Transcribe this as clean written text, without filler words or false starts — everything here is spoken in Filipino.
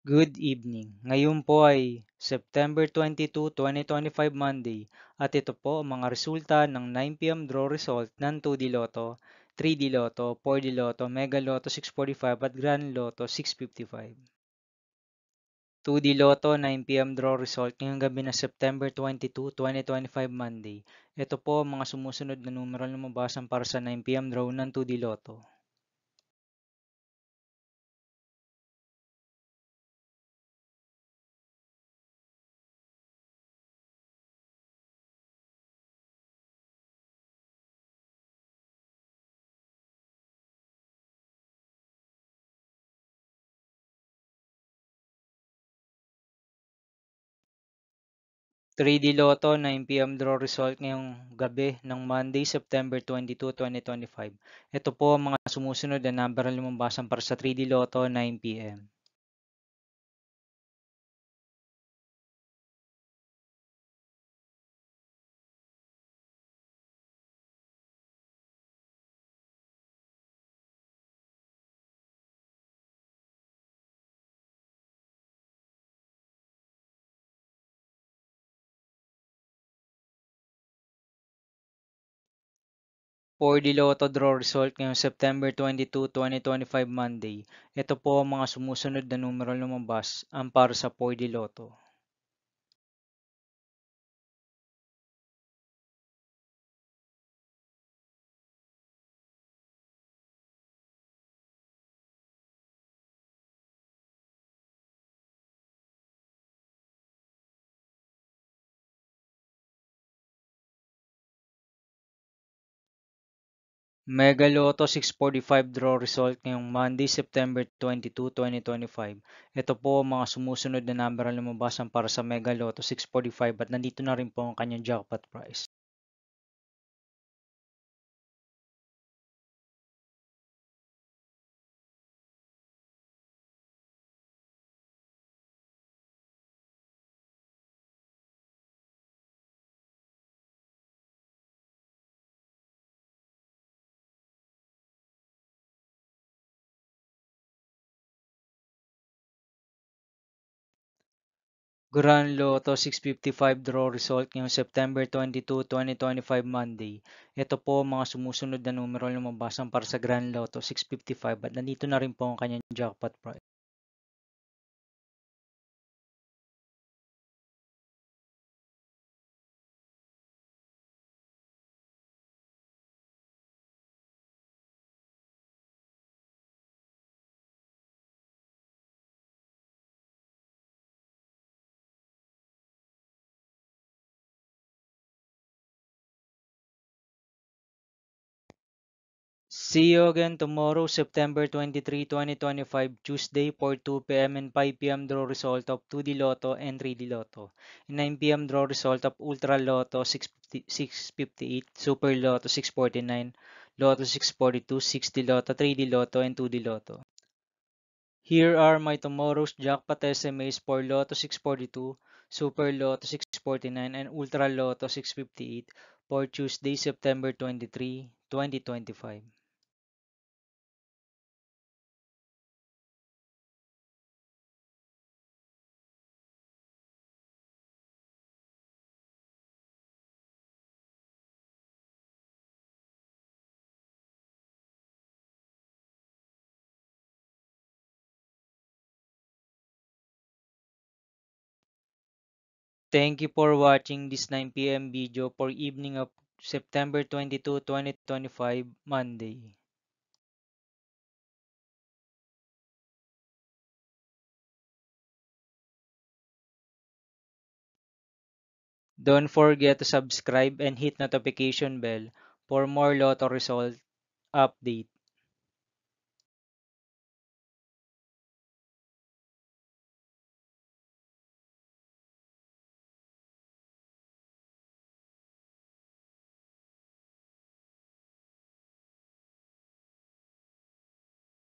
Good evening. Ngayon po ay September 22, 2025 Monday at ito po ang mga resulta ng 9 p.m. draw result ng 2D Lotto, 3D Lotto, 4D Lotto, Mega Lotto 645 at Grand Lotto 655. 2D Lotto 9 p.m. draw result ngayong gabi ng September 22, 2025 Monday. Ito po ang mga sumusunod na numero na lumabasan para sa 9 p.m. draw ng 2D Lotto. 3D Lotto 9 p.m. draw result ngayong gabi ng Monday, September 22, 2025. Ito po ang mga sumusunod na number na lumabasan para sa 3D Lotto 9 p.m. For the Lotto draw result ngayong September 22, 2025 Monday. Ito po ang mga sumusunod na numero na lumabas ang para sa 4D Lotto. Mega Lotto 645 draw result ngayong Monday, September 22, 2025. Ito po ang mga sumusunod na number na lumabasan para sa Mega Lotto 645 at nandito na rin po ang kanyang jackpot price. Grand Lotto 655 draw result ngayong September 22, 2025 Monday. Ito po ang mga sumusunod na numero na lumabasan para sa Grand Lotto 655 at nandito na rin po ang kanyang jackpot price. See you again tomorrow, September 23, 2025, Tuesday for 2 p.m. and 5 p.m. draw result of 2D Lotto and 3D Lotto. 9 p.m. draw result of Ultra Lotto 658, Super Lotto 649, Lotto 642, 60 Lotto, 3D Lotto, and 2D Lotto. Here are my tomorrow's jackpot estimates for Lotto 642, Super Lotto 649, and Ultra Lotto 658 for Tuesday, September 23, 2025. Thank you for watching this 9 p.m. video for evening of September 22, 2025, Monday. Don't forget to subscribe and hit notification bell for more Lotto result update.